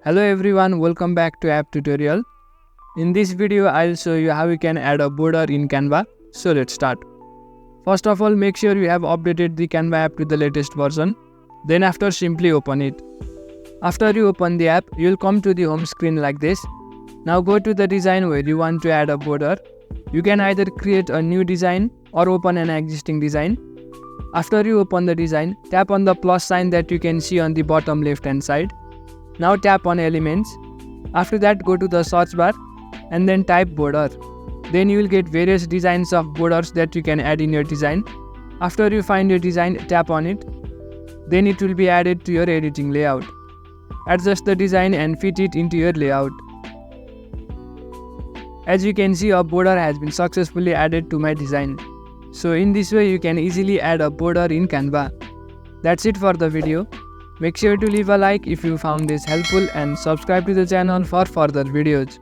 Hello everyone, welcome back to app tutorial. In this video I'll show you how you can add a border in Canva. So let's start. First of all, make sure you have updated the Canva app to the latest version. Then after, simply open it. After you open the app, you'll come to the home screen like this. Now go to the design where you want to add a border. You can either create a new design or open an existing design. After you open the design, tap on the plus sign that you can see on the bottom left hand side. Now tap on elements. After that, go to the search bar and then type border. Then you will get various designs of borders that you can add in your design. After you find your design, tap on it. Then it will be added to your editing layout. Adjust the design and fit it into your layout. As you can see, a border has been successfully added to my design. So in this way you can easily add a border in Canva. That's it for the video. Make sure to leave a like if you found this helpful and subscribe to the channel for further videos.